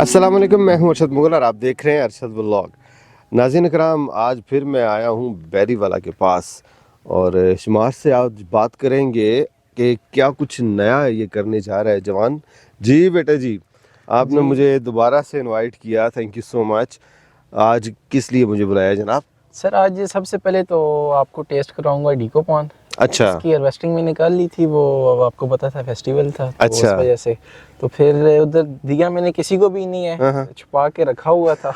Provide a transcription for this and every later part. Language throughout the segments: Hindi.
अस्सलाम वालेकुम, मैं हूं अरशद मुगल और आप देख रहे हैं अरशद व्लॉग। नाज़रीन कराम, आज फिर मैं आया हूं बैरीवाला के पास और शुमार से आज बात करेंगे कि क्या कुछ नया ये करने जा रहा है जवान। जी बेटा जी, आपने जी मुझे दोबारा से इनवाइट किया, थैंक यू सो मच। आज किस लिए मुझे बुलाया जनाब? सर, आज सबसे पहले तो आपको टेस्ट कराऊंगा डीकोपॉन। अच्छा इसकी हार्वेस्टिंग मैंने कर ली थी, वो अब आपको पता था फेस्टिवल था तो अच्छा। उस वजह से तो फिर उधर दिया मैंने किसी को भी नहीं हाँ, है, हाँ। छुपा के रखा हुआ था।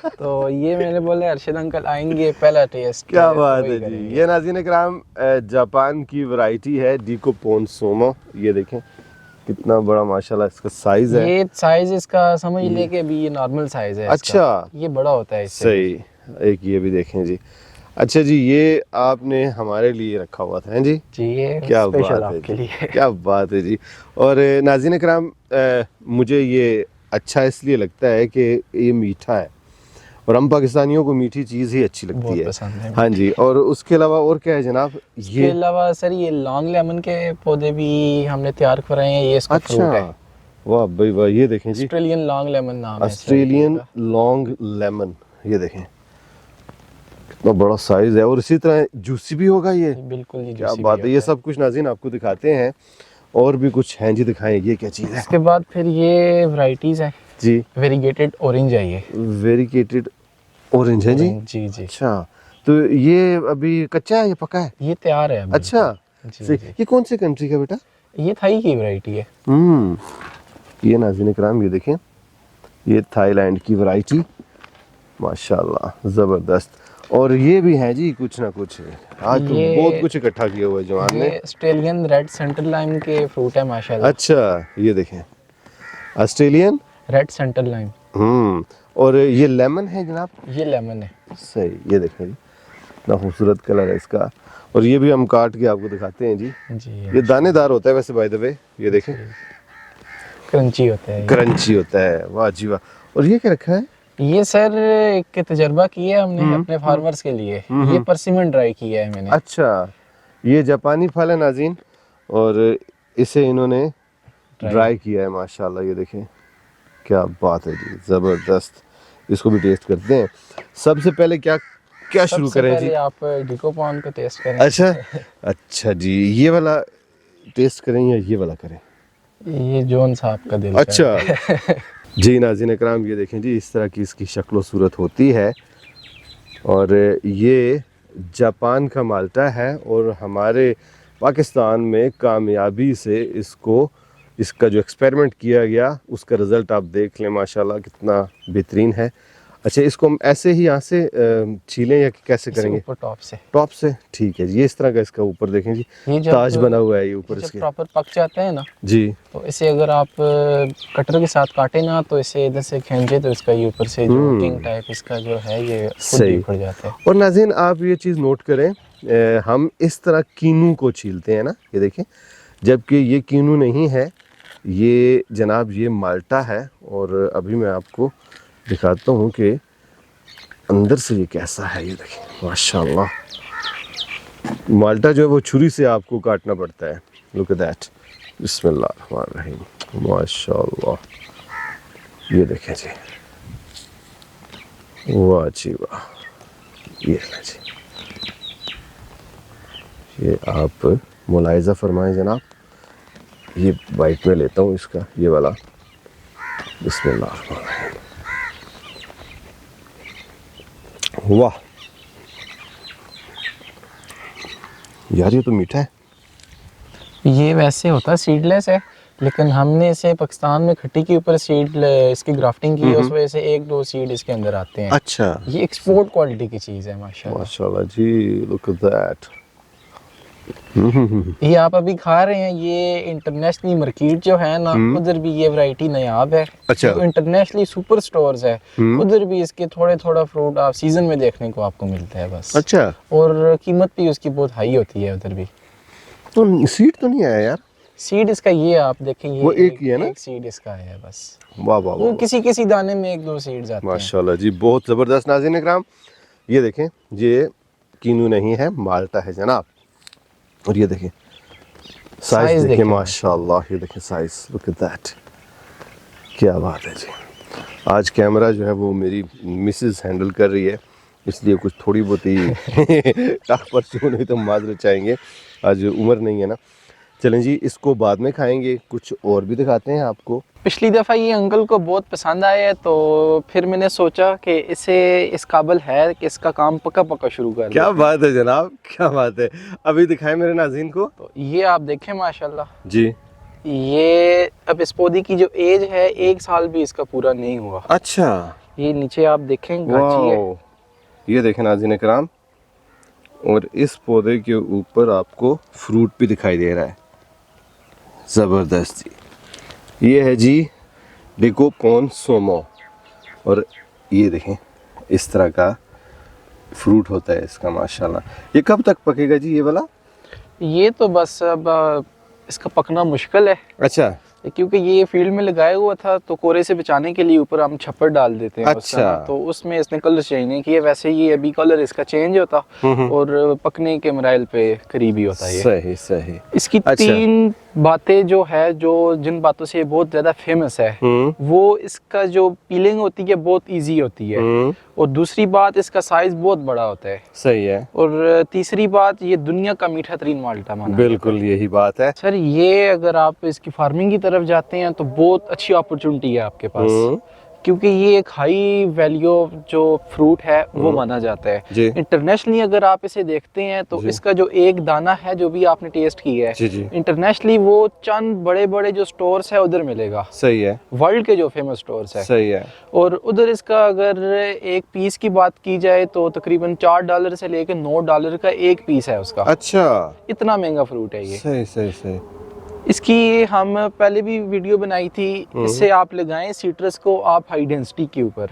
तो ये मैंने बोला अरशद अंकल आएंगे, पहला टेस्ट क्या तो बात वही है जी। करेंगे। ये नाज़रीन कराम जापान की वैरायटी है डीकोपोन सोमो। ये देखें कितना बड़ा माशाल्लाह इसका साइज है। ये साइज इसका समझ ले कि अभी ये नॉर्मल साइज है अच्छा, इसका। ये बड़ा होता है इससे भी। सही। एक ये भी देखें जी। अच्छा जी, ये आपने हमारे लिए रखा हुआ था, हैं जी? जी, ये क्या स्पेशल बात है आपके जी, लिए। क्या बात है जी। और नाज़रीन कराम, मुझे ये अच्छा इसलिए लगता है कि ये मीठा है और हम पाकिस्तानियों को मीठी चीज़ ही अच्छी लगती बहुत है। पसंद है। हाँ जी, और उसके अलावा और क्या है जनाब? इसके ये अलावा सर ये लॉन्ग लेमन के पौधे भी हमने तैयार कराए हैं। ये इसका फ्रूट है, अच्छा, वाह भाई वाह। ये देखें जी, ऑस्ट्रेलियन लॉन्ग लेमन नाम है इस ऑस्ट्रेलियन variety लॉन्ग लेमन। ये देखें कितना बड़ा साइज है और इसी तरह जूसी भी होगा ये। का। बिल्कुल जी, क्या juicy बात भी है। ये होता सब कुछ नाज़रीन आपको दिखाते हैं और भी कुछ हैं जी, दिखाएं ये क्या चीज़ है इसके बाद फिर ये वैरायटीज है। जी? वेरीगेटेड ऑरेंज है ये। वेरीकेटेड ऑरेंज है जी। जी जी, अच्छा, तो ये अभी कच्चा है या पका है? ये तैयार है अभी। अच्छा, जी सही। जी, ये कौन सी कंट्री का बेटा? ये थाई की वैरायटी है। ये नाज़रीन कराम ये देखें, ये थाईलैंड की वैरायटी, माशाल्लाह ज़बरदस्त। और ये भी है जी कुछ ना कुछ। आज तो ये- बहुत कुछ इकट्ठा किया हुआ है जवान ये ने। ऑस्ट्रेलियन रेड सेंटर लाइम के फ्रूट है माशाल्लाह। अच्छा, ये देखें ऑस्ट्रेलियन। Red centre lime. और ये लेमन है जनाब? ये लेमन है। सही। ये देखें जी, इतना खूबसूरत कलर है इसका। और ये भी हम काट के आपको दिखाते हैं जी। जी, ये दानेदार होता है वैसे बाय द वे। ये देखें क्रंची होता है ये। क्रंची होता है, वाह जी वाह। और ये क्या रखा है? ये सर एक तजर्बा किया है हमने अपने फार्मर्स के लिए। ये परसिमन ड्राई किया है मैंने। अच्छा, ये जापानी फल है नाज़रीन और इसे इन्होंने ड्राई किया है माशाल्लाह। ये देखें क्या बात है जी, ज़बरदस्त। इसको भी टेस्ट करते हैं। सबसे पहले क्या क्या शुरू सबसे करें जी? पहले आप डिकोपॉन को टेस्ट करें। अच्छा अच्छा जी, ये वाला टेस्ट करें या ये वाला करें? ये जोन साहब का दिल अच्छा है। जी नाज़रीन इकराम, ये देखें जी, इस तरह की इसकी शक्ल सूरत होती है और ये जापान का माल्टा है और हमारे पाकिस्तान में कामयाबी से इसका जो एक्सपेरिमेंट किया गया उसका रिज़ल्ट आप देख लें, माशाल्लाह कितना बेहतरीन है। अच्छा, इसको हम ऐसे ही यहाँ से छीलें या कैसे इसे करेंगे? ऊपर टॉप से। टॉप से, ठीक है जी। ये इस तरह का इसका ऊपर देखें जी, ये जब ताज बना हुआ है ये ऊपर जब इसके। प्रॉपर पक जाता है ना, जी तो इसे अगर आप कटर के साथ काटे ना तो इसे इधर से खींचे तो इसका ये ऊपर से जो किंग टाइप इसका जो है ये खुद सही। ही उखड़ जाता है। और नाज़रीन आप ये चीज़ नोट करें, हम इस तरह कीनू को छीलते हैं ना, ये देखें, जबकि ये कीनू नहीं है, ये जनाब ये माल्टा है। और अभी मैं आपको दिखाता हूँ कि अंदर से ये कैसा है। ये देखें माशाल्लाह, माल्टा जो है वो छुरी से आपको काटना पड़ता है। लुक एट दैट, बिस्मिल्लाहिर्रहमानिर्रहीम, माशाल्लाह। ये देखें जी, वाह जी वाह। ये लें जी, ये आप मुलाहिज़ा फरमाएं जनाब। ये बाइट में लेता हूँ इसका, ये वाला, बिस्मिल्लाहिर्रहमानिर्रहीम। वाह यार, ये तो मीठा है। ये वैसे होता है सीडलेस है, लेकिन हमने इसे पाकिस्तान में खट्टी के ऊपर सीड इसकी ग्राफ्टिंग की है, उस वजह से एक दो सीड इसके अंदर आते हैं। अच्छा, ये एक्सपोर्ट क्वालिटी की चीज़ है माशाल्लाह। माशाल्लाह जी, लुक एट दैट। ये आप अभी खा रहे हैं, ये इंटरनेशनल मार्केट जो है ना, उधर भी ये वैरायटी नायाब है। अच्छा। जो इंटरनेशनली सुपर स्टोर्स है उधर भी इसके थोड़ा फ्रूट आप सीजन में देखने को आपको मिलता है बस। अच्छा, और कीमत भी उसकी बहुत हाई होती है उधर भी। तो सीड तो नहीं आया यार? सीड इसका ये आप देखें, ये वो एक ही है ना? एक सीड इसका है बस। वाह वाह वो वाह, किसी किसी दाने में एक दो सीड्स आते हैं। माशाल्लाह जी, बहुत ज़बरदस्त। नाज़रीन इकराम, ये देखें, ये कीनू नहीं है, माल्टा है जनाब। और ये देखें साइज देखें, माशाल्लाह। ये देखें साइज, लुक एट दैट, क्या बात है जी। आज कैमरा जो है वो मेरी मिसेस हैंडल कर रही है, इसलिए कुछ थोड़ी बहुत ही टापर नहीं तो माजरत चाहेंगे, आज उम्र नहीं है ना। चलें जी, इसको बाद में खाएंगे, कुछ और भी दिखाते हैं आपको। पिछली दफ़ा ये अंकल को बहुत पसंद आया है, तो फिर मैंने सोचा कि इसे इस काबिल है कि इसका काम पक्का पक्का शुरू कर क्या बात है जनाब, क्या बात है। अभी दिखाएं मेरे नाज़रीन को। तो ये आप देखें माशाल्लाह जी, ये अब इस पौधे की जो एज है 1 साल भी इसका पूरा नहीं हुआ। अच्छा, ये नीचे आप देखें गाची है। वाओ, ये देखें नाज़रीन कराम, और इस पौधे के ऊपर आपको फ्रूट भी दिखाई दे रहा है, ज़बरदस्त जी। ये है जी डेकोपोन सोमो, और ये देखें इस तरह का फ्रूट होता है इसका माशाल्लाह। ये कब तक पकेगा जी ये वाला? ये तो बस अब इसका पकना मुश्किल है, अच्छा, क्योंकि ये फील्ड में लगाया हुआ था, तो कोरे से बचाने के लिए ऊपर हम छप्पर डाल देते हैं। अच्छा। तो उसमें इसने कलर चेंज नहीं किया, वैसे ये अभी कलर इसका चेंज होता और पकने के मराइल पे करीबी होता है। सही सही। इसकी अच्छा। 3 बातें जो है, जो जिन बातों से ये बहुत ज्यादा फेमस है, वो इसका जो पीलिंग होती है बहुत इजी होती है, और दूसरी बात इसका साइज बहुत बड़ा होता है। सही है। और तीसरी बात, ये दुनिया का मीठा तरीन माल्टा माना जाता है। बिल्कुल यही बात है सर। ये अगर आप इसकी फार्मिंग की तरफ जाते हैं तो बहुत अच्छी अपॉर्चुनिटी है आपके पास, क्योंकि ये एक हाई वैल्यू जो फ्रूट है वो माना जाता है। जी। इंटरनेशनली अगर आप इसे देखते हैं तो इसका जो एक दाना है, जो भी आपने टेस्ट किया जी है, जी। इंटरनेशनली वो चंद बड़े बड़े जो स्टोर्स है उधर मिलेगा। सही है। वर्ल्ड के जो फेमस स्टोर्स है। सही है। और उधर इसका अगर एक पीस की बात की जाए तो तकरीबन $4 से लेकर $9 का एक पीस है उसका। अच्छा, इतना महंगा फ्रूट है ये। सही सही सही। इसकी हम पहले भी वीडियो बनाई थी। इससे आप लगाएं सीट्रस को आप हाई डेंसिटी के ऊपर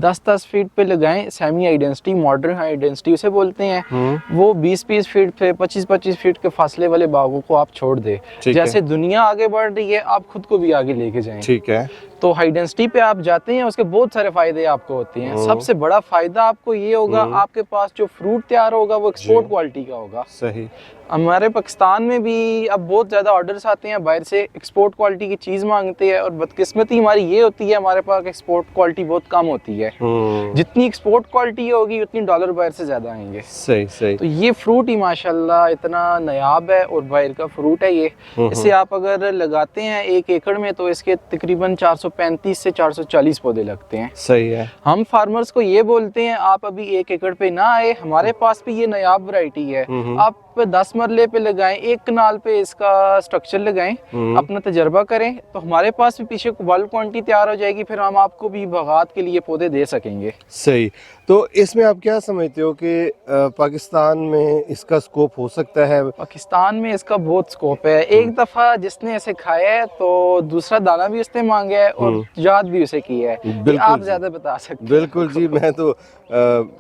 10-10 फीट पे लगाएं, semi high density, modern high density उसे बोलते हैं। वो 20-20 फीट पे 25-25 फीट के फासले वाले बागों को आप छोड़ दे। जैसे दुनिया आगे बढ़ रही है, आप खुद को भी आगे लेके जाएं। ठीक है। तो हाई डेंसिटी पे आप जाते हैं, उसके बहुत सारे फायदे आपको होते हैं। सबसे बड़ा फायदा आपको ये होगा, आपके पास जो फ्रूट तैयार होगा वो एक्सपोर्ट क्वालिटी का होगा। सही। हमारे पाकिस्तान में भी अब बहुत ज़्यादा ऑर्डर्स आते हैं बाहर से, एक्सपोर्ट क्वालिटी की चीज़ मांगते हैं, और बदकिस्मती हमारी ये होती है, हमारे पास एक्सपोर्ट क्वालिटी बहुत कम होती है। जितनी एक्सपोर्ट क्वालिटी होगी उतनी डॉलर बाहर से ज़्यादा आएंगे। सही सही। तो ये फ्रूट ही माशाल्लाह इतना नायाब है और बाहर का फ्रूट है ये। इसे आप अगर लगाते हैं 1 एकड़ में तो इसके तकरीबन 435 से 440 पौधे लगते हैं। सही है। हम फार्मर्स को ये बोलते हैं, आप अभी 1 एकड़ पे ना आए, हमारे पास भी ये नायाब वैरायटी है, आप 10 मरले पे लगाएं, 1 कनाल पे इसका स्ट्रक्चर लगाएं, अपना तजर्बा करें, तो हमारे पास भी पीछे बल्क क्वांटिटी तैयार हो जाएगी, फिर हम आपको भी बागात के लिए पौधे दे सकेंगे। सही। तो इसमें आप क्या समझते हो कि पाकिस्तान में इसका स्कोप हो सकता है? पाकिस्तान में इसका बहुत स्कोप है। एक दफा जिसने इसे खाया है तो दूसरा दाना भी उसने मांगा है और याद भी उसे किया है। ये आप ज्यादा बता सकते हैं। बिल्कुल जी, मैं तो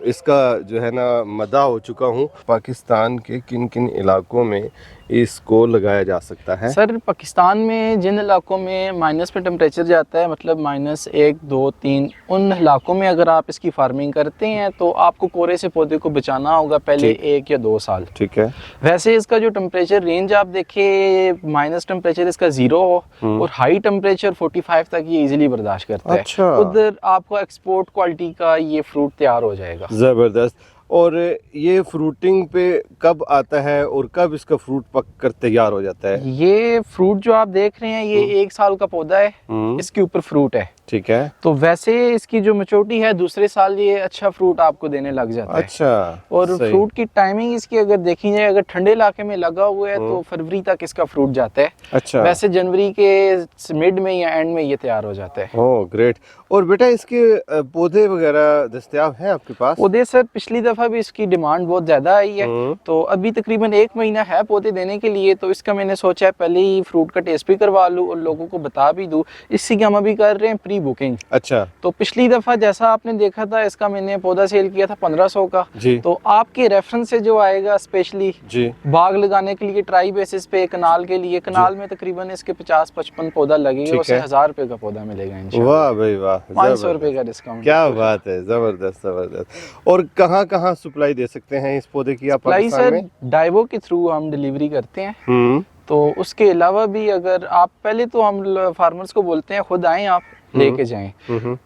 इसका जो है ना मदा हो चुका हूँ। पाकिस्तान के किन किन इलाकों में इसको लगाया जा सकता है? सर, पाकिस्तान में जिन इलाकों में माइनस पे टेम्परेचर जाता है, मतलब -1, 2, 3, उन इलाकों में अगर आप इसकी फार्मिंग करते हैं तो आपको कोरे से पौधे को बचाना होगा पहले 1 या 2 साल। ठीक है। वैसे इसका जो टेम्परेचर रेंज आप देखें, माइनस टेम्परेचर इसका 0 हो और हाई टेम्परेचर 45 तक ये इजीली बर्दाश्त करता है। अच्छा। उधर आपका एक्सपोर्ट क्वालिटी का ये फ्रूट तैयार हो जाएगा। जबरदस्त। और ये फ्रूटिंग पे कब आता है और कब इसका फ्रूट पक कर तैयार हो जाता है? ये फ्रूट जो आप देख रहे हैं ये 1 साल का पौधा है, इसके ऊपर फ्रूट है। ठीक है। तो वैसे इसकी जो मैच्योरिटी है दूसरे साल ये अच्छा फ्रूट आपको देने लग जाता है। अच्छा। और फ्रूट की टाइमिंग इसकी अगर देखी जाए, अगर ठंडे इलाके में लगा हुआ है तो फरवरी तक इसका फ्रूट जाता है। अच्छा। वैसे जनवरी के मिड में या एंड में ये तैयार हो जाता है। Oh great. और बेटा इसके पौधे वगैरह दस्तयाब हैं आपके पास? पौधे सर, पिछली दफा भी इसकी डिमांड बहुत ज्यादा आई है, तो अभी तकरीबन 1 महीना है पौधे देने के लिए। तो इसका मैंने सोचा है पहले ही फ्रूट का टेस्ट भी करवा लूं और लोगों को बता भी दूं। इसी की हम अभी कर रहे हैं प्री बुकिंग। अच्छा। तो पिछली दफा जैसा आपने देखा था, इसका मैंने पौधा सेल किया था 1500 का जी। तो आपके रेफरेंस से जो आएगा स्पेशली जी बाग लगाने के लिए ट्राई बेसिस पे कनाल के लिए, कनाल में तकरीबन इसके 50-55 पौधा लगेगा, उससे 1000 रुपए का पौधा मिलेगा इंशाल्लाह। वाह भाई वाह, 500 रुपए का डिस्काउंट। क्या बात है, जबरदस्त जबरदस्त। और कहाँ कहाँ सप्लाई दे सकते हैं इस पौधे की आप पाकिस्तान में? डाइवो के थ्रू हम डिलीवरी करते हैं। तो उसके अलावा भी अगर आप, पहले तो हम फार्मर्स को बोलते हैं खुद आएं आप, लेके जाएं।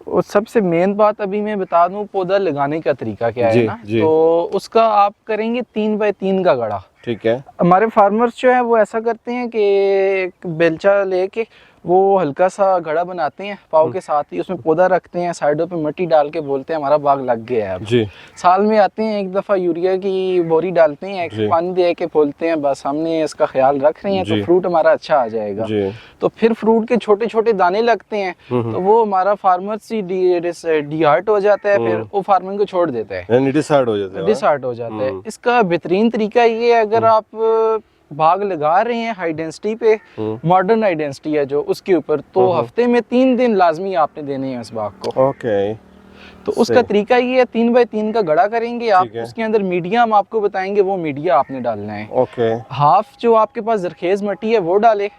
और सबसे मेन बात अभी मैं बता दूं, पौधा लगाने का तरीका क्या है ना, तो उसका आप करेंगे 3 बाय 3 का गड़ा। ठीक है। हमारे फार्मर्स जो है वो ऐसा करते हैं कि एक बेलचा लेके वो हल्का सा घड़ा बनाते हैं पाव के साथ ही, उसमें पौधा रखते हैं, साइडों पे मिट्टी डाल के बोलते हैं हमारा बाग लग गया है अब जी। साल में आते हैं एक दफा यूरिया की बोरी डालते हैं, एक पानी दे के बोलते हैं बस हमने इसका ख्याल रख रहे हैं तो फ्रूट हमारा अच्छा आ जाएगा। तो फिर फ्रूट के छोटे छोटे दाने लगते हैं, तो वो हमारा फार्मर से डिहार्ट हो जाता है, फिर वो फार्मिंग को छोड़ देता है, डिसहार्ट हो जाता है। इसका बेहतरीन तरीका ये है, अगर आप बाग लगा रहे हैं हाई डेंसिटी पे, मॉडर्न हाई डेंसिटी है जो उसके ऊपर, तो हफ्ते में 3 दिन लाजमी आपने देने हैं उस बाग को। ओके। तो उसका तरीका ये है, 3 बाय 3 का गड़ा करेंगे आप, उसके अंदर मीडिया हम आपको बताएंगे वो मीडिया आपने डालना है। ओके। हाफ जो आपके पास जरखेज मिट्टी है वो डाले,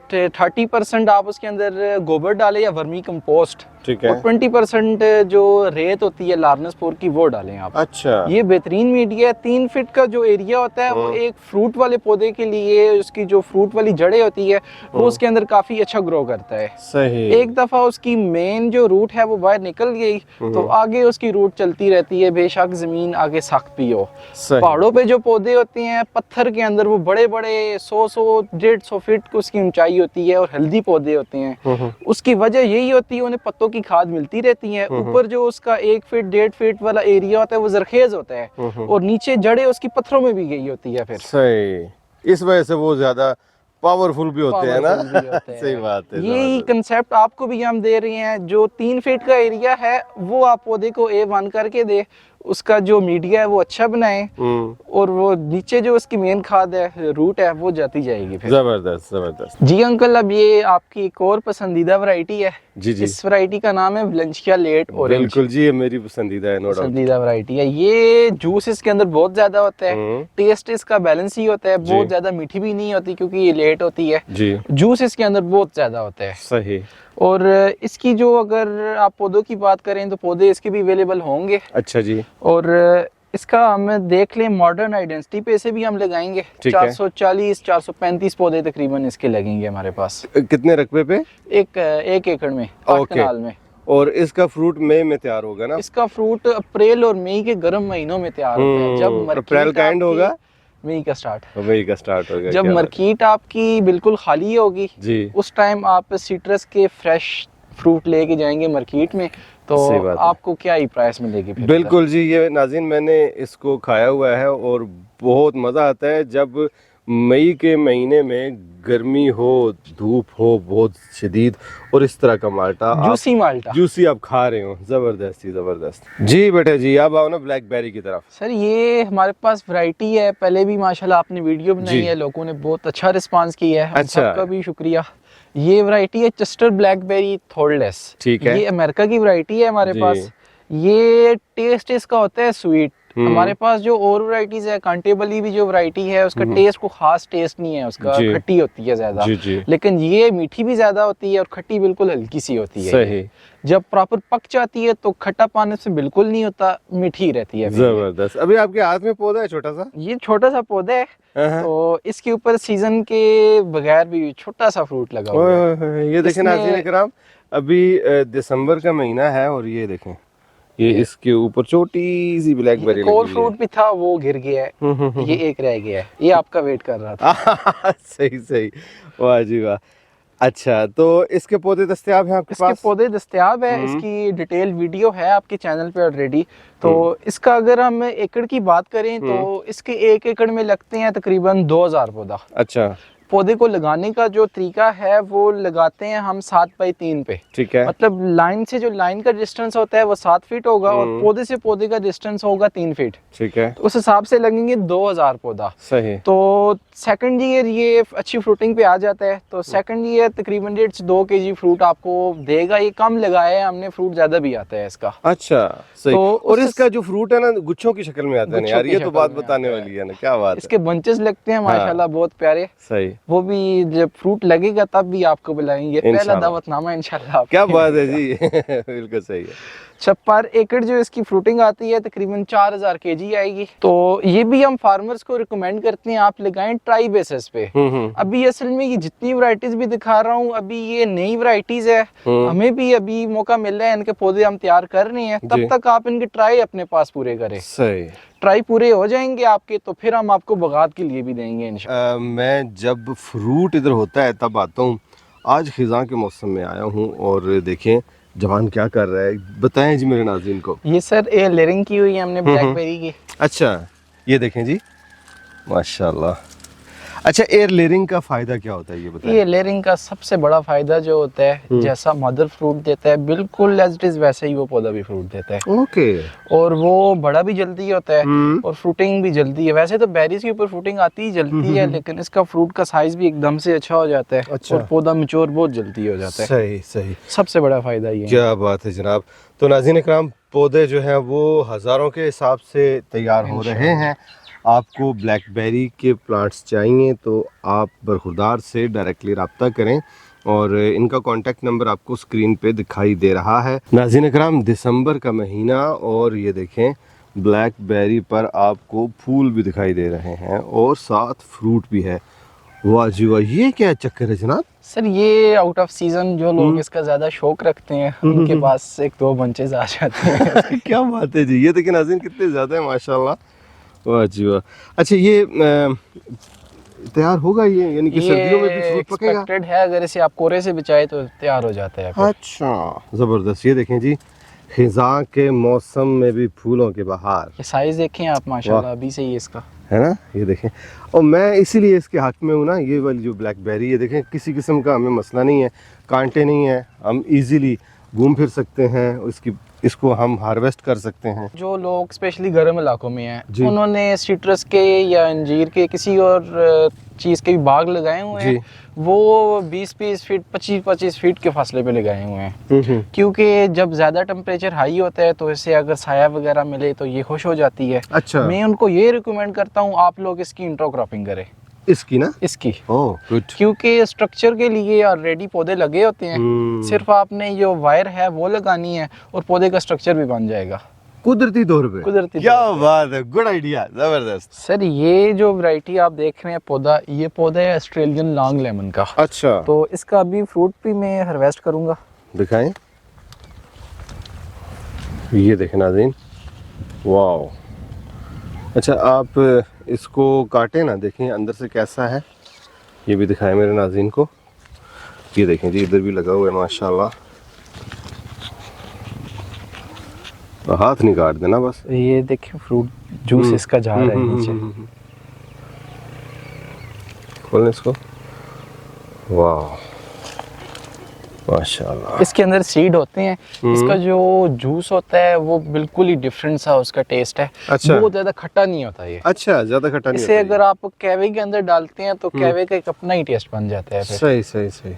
30% आप उसके अंदर गोबर डालें या वर्मी कंपोस्ट, ठीक है, और 20% जो रेत होती है लार्नसपोर की वो डालें आप। अच्छा, ये बेहतरीन मीडिया है। 3 फीट का जो एरिया होता है वो एक फ्रूट वाले पौधे के लिए, उसकी जो फ्रूट वाली जड़ें होती है वो उसके अंदर काफी अच्छा ग्रो करता है। सही। एक दफा उसकी मेन जो रूट है वो बाहर निकल गई तो आगे उसकी रूट चलती रहती है, बेशक जमीन आगे सख्त भी हो। पहाड़ों पे जो पौधे होते हैं पत्थर के अंदर, वो बड़े बड़े 100-150 फीट उसकी ऊंचाई होती है और हेल्दी पौधे होते हैं। उसकी वजह यही होती है उन्हें पत्तों की खाद मिलती रहती है। ऊपर जो उसका 1 फीट 1.5 फीट वाला एरिया होता है वो जरखेज होता है, और नीचे जड़ें उसकी पत्थरों में भी गई होती है। फिर सही, इस वजह से वो ज्यादा पावरफुल भी होते हैं ना। सही बात है। यही कंसेप्ट आपको भी हम दे रहे हैं। जो 3 फीट का एरिया है वो आप पौधे को A1 करके दे, उसका जो मीडिया है वो अच्छा बनाए, और वो नीचे जो उसकी मेन खाद है, रूट है, वो जाती जाएगी फिर। जबरदस्त जबरदस्त। जी अंकल, अब ये आपकी एक और पसंदीदा वैरायटी है। जी जी। इस वैरायटी का नाम है वलेंशिया लेट ऑरेंज। बिल्कुल जी, ये मेरी पसंदीदा है, नो डाउट। पसंदीदा वैरायटी है। ये जूस इसके अंदर बहुत ज्यादा होता है, टेस्ट इसका बैलेंस ही होता है, बहुत ज्यादा मीठी भी नहीं होती क्योंकि ये लेट होती है जी। जूस इसके अंदर बहुत ज्यादा होता है। सही। और इसकी जो अगर आप पौधों की बात करें तो पौधे इसके भी अवेलेबल होंगे। अच्छा जी। और इसका हम देख लें मॉडर्न आइडेंटिटी पे से भी हम लगाएंगे 440-435 पौधे तकरीबन इसके लगेंगे हमारे पास। कितने रकबे पे? एक एकड़ में, 8 कनाल में। और इसका फ्रूट मई में तैयार होगा ना? इसका फ्रूट अप्रैल और मई के गर्म महीनों में तैयार होता है। जब अप्रैल का एंड होगा, मई का स्टार्ट होगा। जब मार्केट आपकी बिल्कुल खाली होगी जी, उस टाइम आप सिट्रस के फ्रेश फ्रूट लेके जाएंगे मार्केट में तो आपको क्या ही प्राइस मिलेगी फिर। बिल्कुल जी। ये नाज़रीन, मैंने इसको खाया हुआ है और बहुत मज़ा आता है जब मई के महीने में गर्मी हो, धूप हो बहुत शदीद, और इस तरह का माल्टा, जूसी आप खा रहे हो। जबरदस्त जी। बेटे जी, अब आओ ना ब्लैकबेरी की तरफ। सर, ये हमारे पास वैरायटी है, पहले भी माशाल्लाह आपने वीडियो बनाई है, लोगों ने बहुत अच्छा रिस्पांस किया है। अच्छा, सबका भी शुक्रिया। ये वैरायटी है चेस्टर ब्लैकबेरी थॉर्डलेस। ठीक है। ये अमेरिका की वैरायटी है हमारे पास। ये टेस्ट इसका होता है स्वीट। हमारे पास जो और वैरायटीज है, कांटेबली भी जो वैरायटी है उसका टेस्ट को खास टेस्ट नहीं है, उसका खट्टी होती है ज्यादा, लेकिन ये मीठी भी ज्यादा होती है और खट्टी बिल्कुल हल्की सी होती है। सही। जब प्रॉपर पक जाती है तो खट्टा पाने से बिल्कुल नहीं होता, मीठी रहती है। जबरदस्त। अभी आपके हाथ में पौधा है छोटा सा? ये छोटा सा पौधा है, तो इसके ऊपर सीजन के बगैर भी छोटा सा फ्रूट लगा हुआ है। ये देखें नाज़रीन इकराम, अभी दिसंबर का महीना है और ये देखें, ये इसके ऊपर छोटी सी ब्लैकबेरी लगी है। और फ्रूट भी था वो गिर गया है, ये एक रह गया है, ये आपका वेट कर रहा था। सही। वाह जी वाह। अच्छा, तो इसके पौधे दस्तयाब हैं आपके पास? इसके पौधे दस्तयाब है, इसकी डिटेल वीडियो है आपके चैनल पे ऑलरेडी। तो इसका अगर हम एकड़ की बात करें तो इसके 1 एकड़ में लगते हैं तकरीबन 2000 पौधा। अच्छा। पौधे को लगाने का जो तरीका है वो लगाते हैं हम 7 बाई 3 पे। ठीक है। मतलब लाइन से जो लाइन का डिस्टेंस होता है वो 7 फीट होगा और पौधे से पौधे का डिस्टेंस होगा 3 फीट। ठीक है। तो उस हिसाब से लगेंगे 2000 पौधा। सही। तो सेकंड ईयर ये अच्छी फ्रूटिंग पे आ जाता है, तो सेकंड ईयर तकरीबन 1.5 से 2 kg फ्रूट आपको देगा। ये कम लगाया है हमने, फ्रूट ज्यादा भी आता है इसका। अच्छा, सही। तो और इसका जो फ्रूट है ना गुच्छों की शक्ल में आता है यार, ये तो बात बताने वाली है ना, क्या बात है। इसके बंचेस लगते हैं माशाल्लाह बहुत प्यारे। सही। वो भी जब फ्रूट लगेगा तब भी आपको बुलाएंगे, पहला दावतनामा इंशाल्लाह। क्या बात है जी। बिल्कुल सही है। अच्छा, पर एकड़ जो इसकी फ्रूटिंग आती है तकरीबन 4000 kg आएगी। तो ये भी हम फार्मर्स को रिकमेंड करते हैं आप लगाएं ट्राई बेसिस पे। अभी असल में ये जितनी वैरायटीज भी दिखा रहा हूँ, अभी ये नई वैरायटीज है, हमें भी अभी मौका मिल रहा है, इनके पौधे हम तैयार कर रहे हैं, तब तक आप इनके ट्राई अपने पास पूरे करें। सही। ट्राई पूरे हो जाएंगे आपके तो फिर हम आपको बगात के लिए भी देंगे इंशाल्लाह। मैं जब फ्रूट इधर होता है तब आता हूँ। आज खिज़ां के मौसम में आया हूँ और देखें जवान क्या कर रहा है, बताएं जी मेरे नाज़रीन को। ये सर एयर लेयरिंग की हुई है हमने ब्लैकबेरी की। अच्छा, ये देखें जी, माशाल्लाह। अच्छा, एयर लेयरिंग का फायदा क्या होता है ये बताएं। ये लेयरिंग का सबसे बड़ा फायदा जो होता है, जैसा मदर फ्रूट देता है बिल्कुल एज इट इज वैसे ही वो पौधा भी फ्रूट देता है। ओके। और वो बड़ा भी जल्दी होता है और फ्रूटिंग भी जल्दी है। वैसे तो बेरीज के ऊपर फ्रूटिंग आती ही जल्दी है, लेकिन इसका फ्रूट का साइज भी एकदम से अच्छा हो जाता है। अच्छा। और पौधा मैच्योर बहुत जल्दी हो जाता है। सही सही, सबसे बड़ा फायदा ये है। क्या बात है जनाब। तो नाज़रीन इकराम, पौधे जो हैं वो हज़ारों के हिसाब से तैयार हो रहे हैं। आपको ब्लैकबेरी के प्लांट्स चाहिए तो आप बरखुरदार से डायरेक्टली रब्ता करें और इनका कॉन्टैक्ट नंबर आपको स्क्रीन पे दिखाई दे रहा है। नाज़रीन इकराम, दिसंबर का महीना और ये देखें ब्लैकबेरी पर आपको फूल भी दिखाई दे रहे हैं और साथ फ्रूट भी है। वाह जी वाह, ये क्या चक्कर है जनाब? सर ये आउट ऑफ सीजन जो लोग इसका ज्यादा शौक रखते हैं उनके पास एक दो बंचेस आ जाते हैं। क्या बात है जी, ये देखिए नाज़रीन कितने ज़्यादा है माशाल्लाह। वाह जी वाह। अच्छा, ये तैयार होगा ये, यानी कि सर्दियों में भी फ्रूट पकेगा? एक्सपेक्टेड है, अगर इसे आप कोरे से बचाए तो तैयार हो जाता है। अच्छा, ज़बरदस्त। ये देखें जी, खिज़ां के मौसम में भी फूलों के बहार। ये साइज देखें आप माशाल्लाह अभी से ही इसका है ना, ये देखें। और मैं इसीलिए इसके हक में हूँ ना, ये वाली जो ब्लैकबेरी है देखें, किसी किस्म का हमें मसला नहीं है, कांटे नहीं है, हम इजीली घूम फिर सकते हैं, इसको हम हार्वेस्ट कर सकते हैं। जो लोग स्पेशली गर्म इलाकों में हैं उन्होंने सिट्रस के या अंजीर के किसी और चीज़ के भी बाग लगाए हुए हैं, वो 20-20 फीट 25-25 फीट के फासले पे लगाए हुए हैं। क्योंकि जब ज़्यादा टेम्परेचर हाई होता है तो इससे अगर साया वगैरह मिले तो ये खुश हो जाती है। अच्छा। मैं उनको ये रिकमेंड करता हूँ आप लोग इसकी इंटरक्रॉपिंग करें। इसकी ना? इसकी। Oh good. क्योंकि स्ट्रक्चर के लिए ऑलरेडी पौधे लगे होते हैं, सिर्फ आपने जो वायर है वो लगानी है और पौधे का स्ट्रक्चर भी बन जाएगा कुदरती तौर पे। कुदरती। क्या बात है, गुड आइडिया, जबरदस्त। सर ये जो वैरायटी आप देख रहे हैं पौधा, ये पौधा है ऑस्ट्रेलियन लॉन्ग लेमन का। अच्छा। तो इसका अभी फ्रूट भी मैं हार्वेस्ट करूंगा। दिखाएं, ये देखें नाज़रीन, वाह। अच्छा, आप इसको काटें ना, देखें अंदर से कैसा है, ये भी दिखाएं मेरे नाज़रीन को। ये देखें जी, इधर भी लगा हुआ है माशाल्लाह। हाथ नहीं काट देना बस। ये देखें फ्रूट जूस इसका जा रहा है नीचे। खोलने इसको, वाह माशाल्लाह। इसके अंदर सीड होते हैं, इसका जो जूस होता है वो बिल्कुल ही डिफरेंट सा उसका टेस्ट है। अच्छा। बहुत ज्यादा खट्टा नहीं होता ये। अच्छा, ज्यादा खट्टा नहीं इसे होता अगर आप कैवे के अंदर डालते हैं तो कैवे का एक अपना ही टेस्ट बन जाता है फिर। सही सही सही।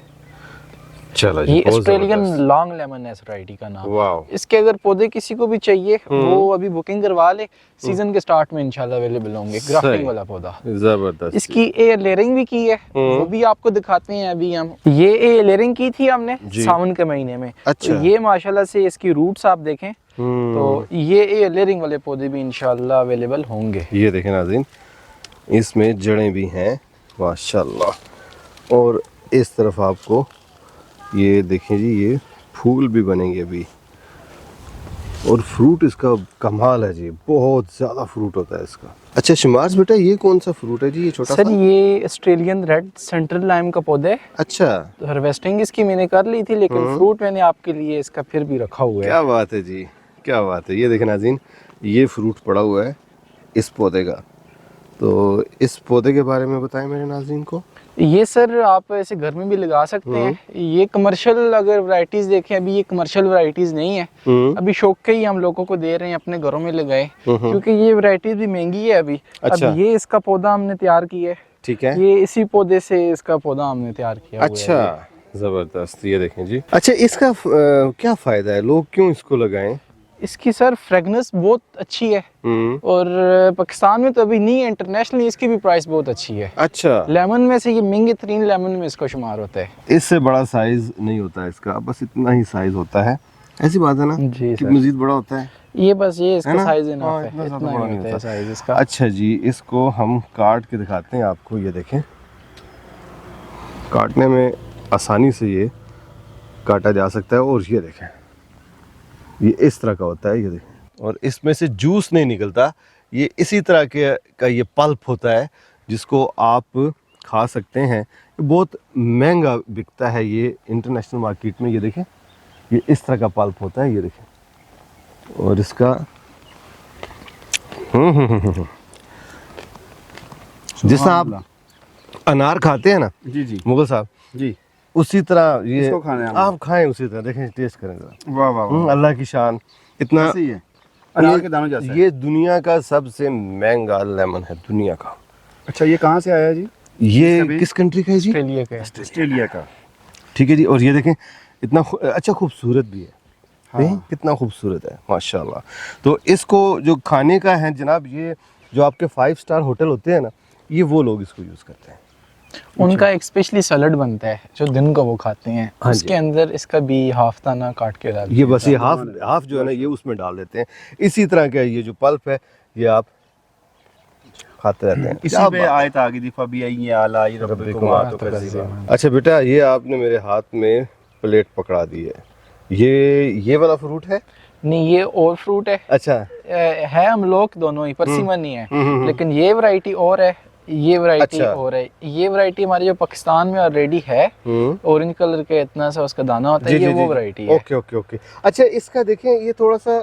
चलो जी, ये बहुत ऑस्ट्रेलियन जबरदस्त। लॉन्ग लेमन है इस वैरायटी का नाम। वाह। इसके अगर पौधे किसी को भी चाहिए वो अभी बुकिंग करवा ले, सीजन के स्टार्ट में इंशाल्लाह अवेलेबल होंगे। ग्राफ्टिंग वाला पौधा जबरदस्त। इसकी एयर लेयरिंग भी की है, वो भी आपको दिखाते हैं अभी हम। ये एयर लेयरिंग की थी हमने सावन के महीने में। अच्छा। तो ये माशाल्लाह से इसकी रूट्स आप देखें तो ये एयर लेयरिंग वाले पौधे भी इंशाल्लाह अवेलेबल होंगे। ये देखें नाज़रीन, इसमें जड़ें भी हैं माशाल्लाह। और इस तरफ आपको ये देखें जी, ये फूल भी बनेंगे अभी। और फ्रूट इसका कमाल है जी, बहुत ज़्यादा फ्रूट होता है इसका। अच्छा शिमार्स बेटा, ये कौन सा फ्रूट है जी, ये छोटा सर सा? ये ऑस्ट्रेलियन रेड सेंट्रल लाइम का पौधा है। अच्छा। तो हार्वेस्टिंग इसकी मैंने कर ली थी, लेकिन फ्रूट मैंने आपके लिए इसका फिर भी रखा हुआ है। क्या बात है जी, क्या बात है। ये देखें नाज़रीन, ये फ्रूट पड़ा हुआ है इस पौधे का। तो इस पौधे के बारे में बताएं मेरे नाज़रीन को। ये सर आप ऐसे घर में भी लगा सकते हैं। ये कमर्शियल अगर वैरायटीज देखें, अभी ये कमर्शियल वैरायटीज नहीं है, अभी शौक के ही हम लोगों को दे रहे हैं, अपने घरों में लगाए, क्योंकि ये वैरायटीज भी महंगी है अभी। अच्छा। अब ये इसका पौधा हमने तैयार किया है। ठीक है। ये इसी पौधे से इसका पौधा हमने तैयार किया। अच्छा, जबरदस्त। ये देखें जी। अच्छा, इसका क्या फायदा है, लोग क्यों इसको लगाएं? इसकी सर फ्रेगनेंस बहुत अच्छी है और पाकिस्तान में तो अभी नहीं है, इंटरनेशनली इसकी भी प्राइस बहुत अच्छी है। अच्छा। लेमन में से ये महंगे तरीन लेमन में इसका शुमार होता है। इससे बड़ा साइज नहीं होता है इसका, बस इतना ही साइज होता है ऐसी बात है ना जी कि सर। मजीद बड़ा होता है। ये बस ये इसका ना? साइज हाँ, इनफ है, इतना इतना ज़्यादा बड़ा ही नहीं होता है होता। साइज इसका। अच्छा जी, इसको हम काट के दिखाते हैं आपको, ये देखें, काटने में आसानी से ये काटा जा सकता है। और ये देखें, ये इस तरह का होता है, ये देखें, और इसमें से जूस नहीं निकलता, ये इसी तरह के का ये पल्प होता है जिसको आप खा सकते हैं। ये बहुत महंगा बिकता है ये इंटरनेशनल मार्केट में। ये देखें, ये इस तरह का पल्प होता है, ये देखें, और इसका जैसा आप अनार खाते हैं ना जी जी मुगल साहब, जी, उसी तरह ये इसको खाना है हमने। आप खाएं उसी तरह, देखें, टेस्ट करें जरा। वाह वाह वाह, अल्लाह की शान, इतना ऐसे ही है, अनार के दानों जैसा है। ये दुनिया का सबसे महंगा लेमन है दुनिया का। अच्छा, ये कहाँ से आया जी? ये इसका भी- किस कंट्री का है जी? ऑस्ट्रेलिया का है। ऑस्ट्रेलिया का। ठीक है जी। और ये देखें, इतना अच्छा खूबसूरत भी है। हाँ। देखें कितना खूबसूरत है, माशाल्लाह। तो इसको जो खाने का है जनाब, ये जो आपके 5 स्टार होटल होते हैं ना, ये वो लोग इसको यूज़ करते हैं। उनका एक स्पेशली सलाद बनता है जो दिन को वो खाते हैं, हाँ जी। उसके अंदर इसका भी हाफ दाना काट के डाल ये बस ये हाफ जो है ना, ये उसमें डाल देते हैं। इसी तरह का ये जो पल्प है, ये आप खाते रहते हैं। इसी क्या पे बात है। आयत आगे दी फबी आई आला ये रब्बिकुम आतुकज़िबा। अच्छा बेटा, ये आपने मेरे हाथ में प्लेट पकड़ा दी है, ये वाला फ्रूट है? नहीं, ये और फ्रूट है। अच्छा। है हम लोग दोनों ही, परसिमन नहीं हम्म। है, लेकिन ये वैरायटी और है, ये वैरायटी अच्छा। और है। ये वैरायटी हमारे जो पाकिस्तान में ऑलरेडी है, ऑरेंज कलर के इतना सा उसका दाना होता है, ये वो वैरायटी है। Okay okay okay. अच्छा, इसका देखें, ये थोड़ा सा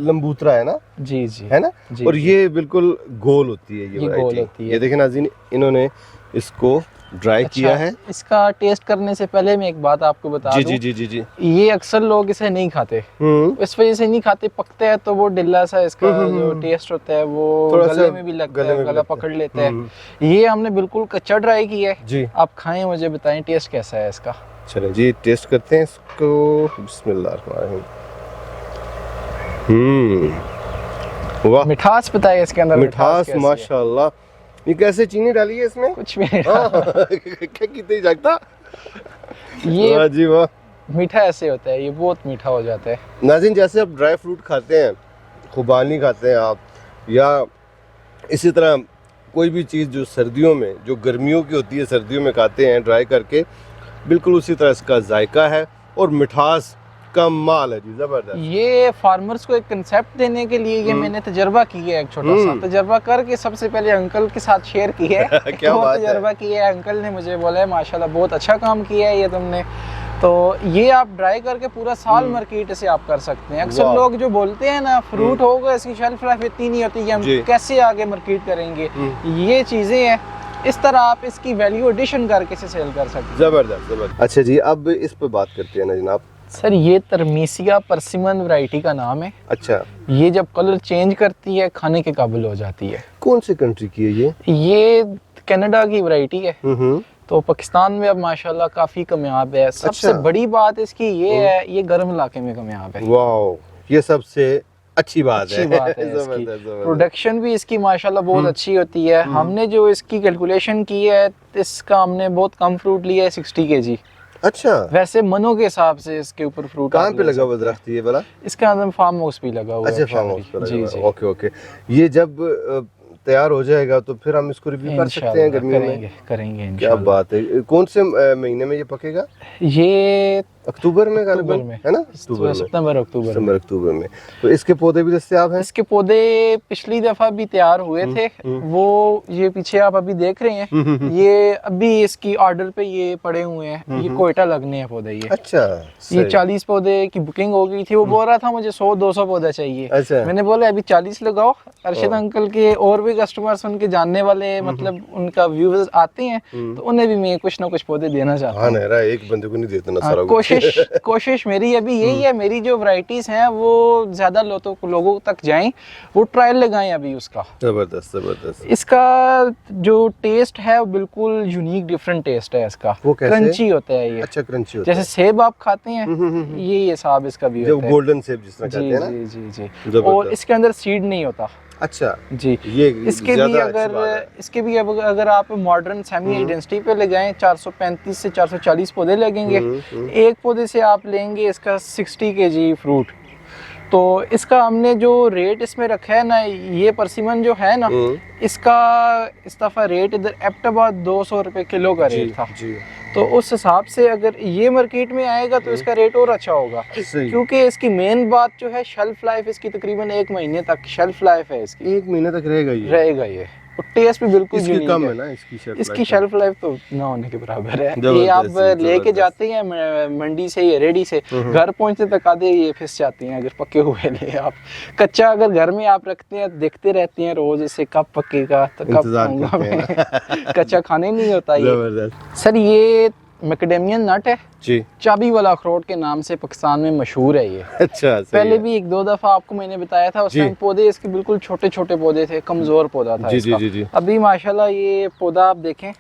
लंबूतरा है ना? जी जी, है ना? जी, और जी। ये बिल्कुल गोल होती है, ये गोल variety। होती है। ये देखें नाज़रीन, इन्होंने इसको ड्राई किया है। इसका टेस्ट करने से पहले मैं एक बात आपको बता जी दूं, जी जी जी जी। ये अक्सर लोग इसे नहीं खाते, इस वजह से नहीं खाते, पकते हैं तो वो डिल्ला सा इसका जो टेस्ट होता है वो थोड़ा सा गले में भी लगता गले है, में भी गला लगता है। पकड़ लेता है। ये हमने बिल्कुल कच्चा ट्राई किया है। जी, आप खाएं, मुझे बताएं टेस्ट कैसा है इसका। चलें जी, टेस्ट करते हैं इसको। बिस्मिल्लाहिर्रहमानिर्रहीम। वाह, मिठास बताइए इसके अंदर, मिठास कैसी है? माशाल्लाह। ये कैसे चीनी डाली है इसमें? कुछ भी नहीं। क्या कितनी जागता? ये वाह जी वाह। मीठा ऐसे होता है, ये बहुत मीठा हो जाता है। नाज़रीन, जैसे आप ड्राई फ्रूट खाते हैं, खुबानी खाते हैं आप, या इसी तरह कोई भी चीज़ जो सर्दियों में, जो गर्मियों की होती है सर्दियों में खाते हैं ड्राई करके, बिल्कुल उसी तरह इसका जायका है और मिठास का माल है जी, ज़बरदस्त। ये फार्मर्स को एक कंसेप्ट देने के लिए ये मैंने तजर्बा किया है, एक छोटा सा तजर्बा करके सबसे पहले अंकल के साथ शेयर किया है। क्या वो बात है। तजर्बा किया है, अंकल ने मुझे बोला है माशाल्लाह बहुत अच्छा काम किया है ये तुमने। तो ये आप ड्राई करके पूरा साल मार्केट से आप कर सकते हैं। अक्सर वाह। लोग जो बोलते हैं ना, फ्रूट होगा इसकी शेल्फ लाइफ इतनी नहीं होती कि हम जी। कैसे आगे मार्केट करेंगे, ये चीज़ें हैं। इस तरह आप इसकी वैल्यू एडिशन करके इसे सेल कर सकते हैं। ज़बरदस्त ज़बरदस्त। अच्छा जी, अब इस पे बात करते हैं ना जनाब। सर, ये तरमीसिया परसिमन वैरायटी का नाम है। अच्छा, ये जब कलर चेंज करती है खाने के काबिल हो जाती है। कौन सी कंट्री की है ये? ये कनाडा की वैरायटी है, हम्म। तो पाकिस्तान में अब माशाल्लाह काफ़ी कामयाब है। सबसे अच्छा। बड़ी बात इसकी ये है, ये गर्म इलाके में कामयाब है। वाओ, ये सबसे अच्छी बात है। अच्छी बात है इसकी। ज़बरदस्त, ज़बरदस्त। प्रोडक्शन भी इसकी माशाल्लाह बहुत अच्छी होती है। हमने जो इसकी कैलकुलेशन की है, इसका हमने बहुत कम फ्रूट लिया है, 60 kg। अच्छा, वैसे मनों के हिसाब से इसके ऊपर फ्रूट कहाँ पे लगा हुआ दरख्त ये वाला? इसके अंदर फार्म हाउस भी लगा हुआ है। अच्छा, फार्म हाउस पे जी लगा जी, हुआ है। Okay okay. ये जब तैयार हो जाएगा तो फिर हम इसको रिव्यू कर सकते हैं इंशाल्लाह गर्मियों में? करेंगे करेंगे क्या इंशाल्लाह। बात है। कौन से महीने में ये पकेगा? ये अक्टूबर में अक्टूबर गालिबन, में, है ना? अक्टूबर में, सितंबर अक्टूबर सितंबर अक्टूबर में। तो इसके पौधे भी दस्तयाब हैं? इसके पौधे पिछली दफा भी तैयार हुए थे, वो ये पीछे आप अभी देख रहे हैं, ये अभी इसकी ऑर्डर पे ये पड़े हुए हैं। ये कोयटा लगने हैं पौधे ये। अच्छा, ये 40 पौधे की बुकिंग हो गई थी। वो बोल रहा था मुझे 100-200 पौधा चाहिए। अच्छा। मैंने बोला अभी 40 लगाओ। अरशद अंकल के और भी कस्टमर्स, उनके जानने वाले, मतलब उनका व्यूअर्स आते हैं, तो उन्हें भी मैं कुछ ना कुछ पौधे देना चाहता हाँ हूँ। ना, एक बंदे को नहीं देते ना हाँ, सारा कुछ। कोशिश मेरी अभी यही है, मेरी जो वैरायटीज हैं वो ज्यादा लोगों तक जाएं, वो ट्रायल लगाएं अभी उसका। जबरदस्त ज़बरदस्त। इसका जो टेस्ट है वो बिल्कुल यूनिक डिफरेंट टेस्ट है इसका। वो कैसे? क्रंची होता है ये। अच्छा, क्रंची होता जैसे सेब आप खाते हैं, ये हिसाब इसका भी है, जो होता है। गोल्डन सेब जिस तरह जी कहते हैं ना। जी जी जी। जबरदस्त। और इसके अंदर सीड नहीं होता। अच्छा जी। ये इसके भी ज़्यादा अच्छी बात है। इसके भी अब अगर आप मॉडर्न सेमी आइडेंटिटी पे लगाएं 435 से 440 पौधे लगेंगे। एक पौधे से आप लेंगे इसका 60 kg फ्रूट। तो इसका हमने जो रेट इसमें रखा है ना, ये परसिमन जो है ना, इसका इस दफ़ा रेट इधर एबटाबाद 200 रुपये किलो का रेट था। जी तो उस हिसाब से अगर ये मार्केट में आएगा तो इसका रेट और अच्छा होगा, सही। क्योंकि इसकी मेन बात जो है शेल्फ लाइफ इसकी तकरीबन 1 महीने तक शेल्फ लाइफ है इसकी, 1 महीने तक रहेगा ये। रहेगा ये। और टेस्ट भी बिल्कुल इसकी यूनिक कम है है ना इसकी शेल्फ लाइफ तो ना होने के बराबर है। जबरदस्त, ये आप लेके जबरदस्त। जाते हैं मंडी से या रेडी से, घर पहुंचते तक आधे ये फिस जाती हैं अगर पके हुए ले आप। कच्चा अगर घर में आप रखते हैं, देखते रहते हैं रोज इसे कब पकेगा तो कब इंतजार खाऊंगा करते हैं मैं। कच्चा खाने नहीं होता ये। जबरदस्त। सर ये मैकेडेमियन नट है, जी चाबी वाला अखरोट के नाम से पाकिस्तान में मशहूर है ये। अच्छा सही पहले है। भी 1-2 दफा आपको मैंने बताया था, उस जी। टाइम पौधे इसके बिल्कुल छोटे छोटे पौधे थे, कमजोर पौधा था जी जी इसका। जी जी। अभी माशाल्लाह ये पौधा आप देखें,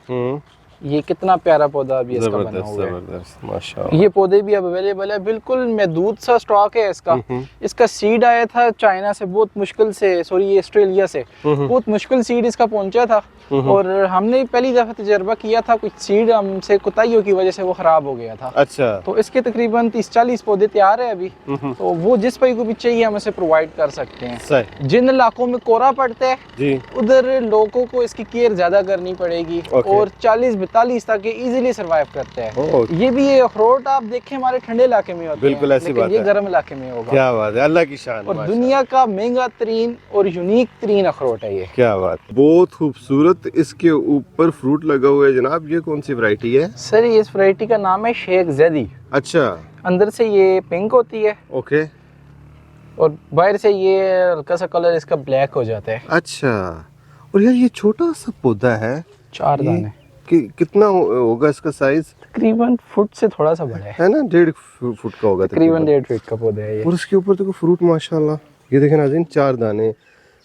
ये कितना प्यारा पौधा अभी इसका बना जबरदस्त हुआ है। जबरदस्त माशाल्लाह। ये पौधे भी अब अवेलेबल है, बिल्कुल महदूद सा स्टॉक है इसका। इसका सीड आया था चाइना से, बहुत मुश्किल से, सॉरी ऑस्ट्रेलिया से, बहुत मुश्किल सीड इसका पहुंचा था। और हमने पहली दफा तजर्बा किया था, कुछ सीड हमसे कुताइयों की वजह से वो खराब हो गया था। अच्छा तो इसके तकरीबन 30-40 पौधे तैयार है अभी। तो वो जिस भाई को भी चाहिए हम इसे प्रोवाइड कर सकते हैं। सही जिन इलाकों में कोहरा पड़ता है जी। उधर लोगों को इसकी केयर ज्यादा करनी पड़ेगी, ओके। और 40-42 तक ये इजीली सरवाइव करता है। ओह, ये भी ये अखरोट आप देखें हमारे ठंडे इलाके में होते बिल्कुल हैं, ऐसी लेकिन बात ये है। गर्म इलाके में होगा। क्या बात है, अल्लाह की शान। और माशाल्लाह। दुनिया का महंगा तरीन और यूनिक तरीन अखरोट है ये। क्या बात, बहुत खूबसूरत इसके ऊपर फ्रूट लगा हुआ है जनाब। ये कौन सी वैरायटी है? सर ये इस वैरायटी का नाम है शेख जैदी। अच्छा अंदर से ये पिंक होती है ओके। और बाहर से ये हल्का सा कलर इसका ब्लैक हो जाता है। अच्छा, और यार ये छोटा सा पौधा है, 4 ये दाने, कितना होगा इसका साइज? तकरीबन फुट से थोड़ा सा बड़ा है ना 1.5 फुट का होगा तकरीबन 1.5 फीट का पौधा है ये। और उसके ऊपर देखो फ्रूट माशाल्लाह। ये देखें नाज़रीन, 4 दाने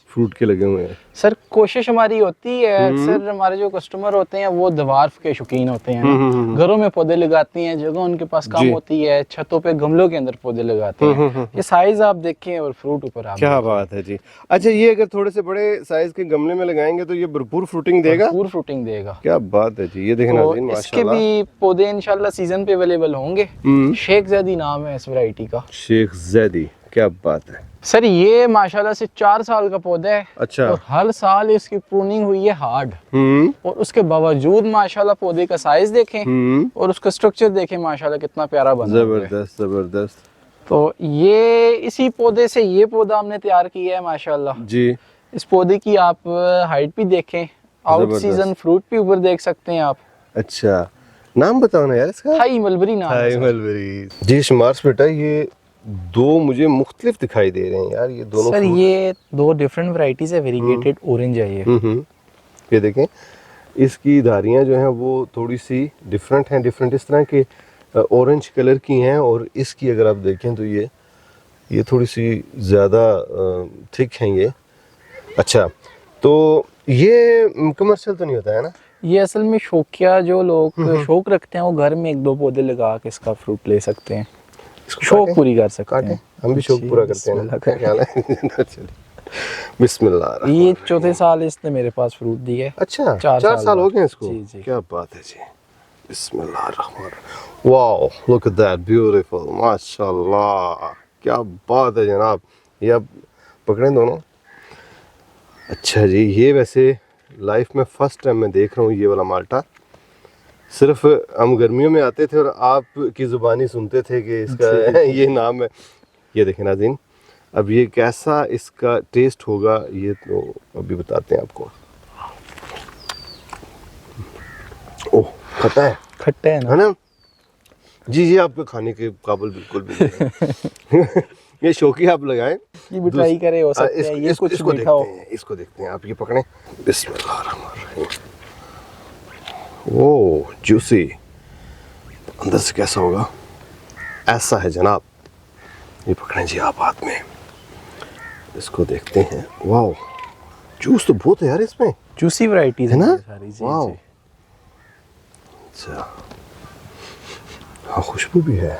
फ्रूट के लगे हुए हैं। सर कोशिश हमारी होती है, अक्सर हमारे जो कस्टमर होते हैं वो दवार्फ के शौकीन होते हैं ना, घरों में पौधे लगाते हैं, जगह उनके पास कम जी। होती है, छतों पे गमलों के अंदर पौधे लगाते हैं। ये साइज आप देखें और फ्रूट ऊपर आप क्या बात है जी। अच्छा, ये अगर थोड़े से बड़े साइज के गमले में लगाएंगे तो ये भरपूर फ्रूटिंग देगा? पूरी फ्रूटिंग देगा। क्या बात है जी। ये देखें तो नाज़रीन इसके माशाल्लाह। भी पौधे इंशाल्लाह सीजन पे अवेलेबल होंगे। शेख जैदी नाम है इस वैरायटी का। शेख जैदी, क्या बात है। सर ये माशाल्लाह से 4 साल का पौधा है। अच्छा। और हर साल इसकी प्रूनिंग हुई है हार्ड, हम्म और उसके बावजूद माशाल्लाह पौधे का साइज देखें और उसका स्ट्रक्चर देखें, माशाल्लाह कितना प्यारा बना हुआ है। जबरदस्त जबरदस्त तो ये इसी पौधे से ये पौधा हमने तैयार किया है माशाल्लाह। जी। इस पौधे की आप हाइट भी देखें, आउट जबरदस्त। सीजन फ्रूट भी ऊपर देख सकते हैं आप। अच्छा, नाम बताओ ना यार इसका। थाई मलबरी नाम है हाय सर। मलबरी जी। शमार्स बेटा, ये 2 मुझे मुख्तलिफ दिखाई दे रहे हैं यार, ये दोनों सर fruit। ये 2 डिफरेंट वैरायटीज है, वेरीगेटेड ऑरेंज है ये। ये देखें, इसकी धारियां जो हैं वो थोड़ी सी डिफरेंट हैं, डिफरेंट इस तरह के ऑरेंज कलर की हैं, और इसकी अगर आप देखें तो ये थोड़ी सी ज़्यादा थिक हैं ये। अच्छा, तो ये कमर्शियल तो नहीं होता है ना? ये असल में शौकिया जो लोग शौक रखते हैं वो घर में 1-2 पौधे लगा के इसका फ्रूट ले सकते हैं, शौक पूरी कर सकते काटें, हैं। हम भी शौक जी, पूरा करते हैं ना। बिस्मिल्लाह क्या ख्याल है? चलिए, बिस्मिल्लाह। ये 4थे साल इसने मेरे पास फ्रूट दिए। अच्छा, 4 4 साल हो गए इसको? जी, जी। क्या बात है जी। बिस्मिल्लाह। Wow, look at that, beautiful, माशाल्लाह, क्या बात है जनाब। ये आप पकड़ें दोनों। अच्छा जी, ये वैसे लाइफ में फर्स्ट टाइम मैं देख रहा हूँ ये वाला माल्टा। सिर्फ हम गर्मियों में आते थे और आपकी ज़ुबानी सुनते थे कि इसका ये नाम है। ये देखें नाज़रीन, अब ये कैसा इसका टेस्ट होगा ये तो अभी बताते हैं आपको। ओह, खट्टा है, खट्टे है ना। है ना जी। जी, आपके खाने के काबिल बिल्कुल भी नहीं है। ये शौकी आप लगाएं, ये भी ट्राई करे, हो सकता है ये कुछ इसको मीठा हो। देखते हैं, इसको देखते हैं। आप ये पकड़ें, बिस्मिल्लाहिर्रहमानिर्रहीम। ओह, जूसी, अंदर से कैसा होगा? ऐसा है जनाब। ये पकड़ें जी आप हाथ में, इसको देखते हैं। वाह, जूस तो बहुत है यार इसमें, जूसी वैरायटीज है ना? सारी। जी, वाह, जी। अच्छा, हाँ खुशबू भी है।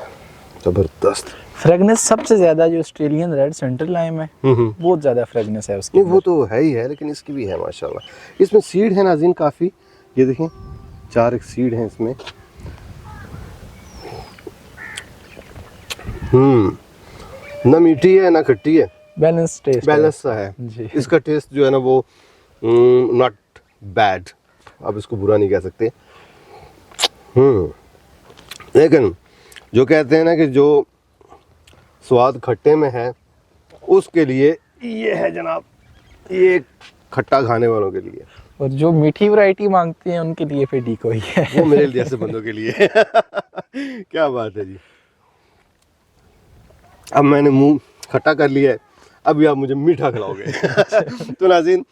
ज़बरदस्त। फ्रेगनेंस सबसे ज्यादा जो ऑस्ट्रेलियन रेड सेंट्रल लाइम है बहुत ज्यादा फ्रेगनेंस है उसकी। नहीं वो तो है ही है, लेकिन इसकी भी है माशाल्लाह। इसमें सीड है नाज़रीन काफ़ी, ये देखें 4 सीड हैं इसमें। ना मीठी है ना खट्टी है, बैलेंस टेस्ट बैलेंस सा है जी। इसका टेस्ट जो है ना वो नॉट बैड, आप इसको बुरा नहीं कह सकते। लेकिन जो कहते हैं ना कि जो स्वाद खट्टे में है उसके लिए ये है जनाब, ये खट्टा खाने वालों के लिए, और जो मीठी वैरायटी मांगते हैं उनके लिए फिर डिकोई है। वो मेरे जैसे बंदों के लिए। क्या बात है जी। अब मैंने मुंह खट्टा कर लिया है, अभी आप मुझे मीठा खिलाओगे। तो नाज़रीन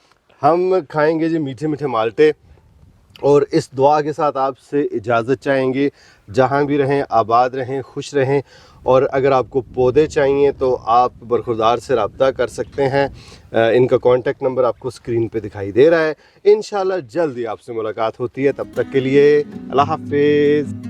हम खाएंगे जी मीठे मीठे माल्टे, और इस दुआ के साथ आपसे इजाज़त चाहेंगे। जहाँ भी रहें आबाद रहें, खुश रहें, और अगर आपको पौधे चाहिए तो आप बरखुरदार से रब्ता कर सकते हैं। इनका कॉन्टेक्ट नंबर आपको स्क्रीन पे दिखाई दे रहा है। इंशाल्लाह जल्दी आपसे मुलाकात होती है, तब तक के लिए अल्लाह हाफिज़।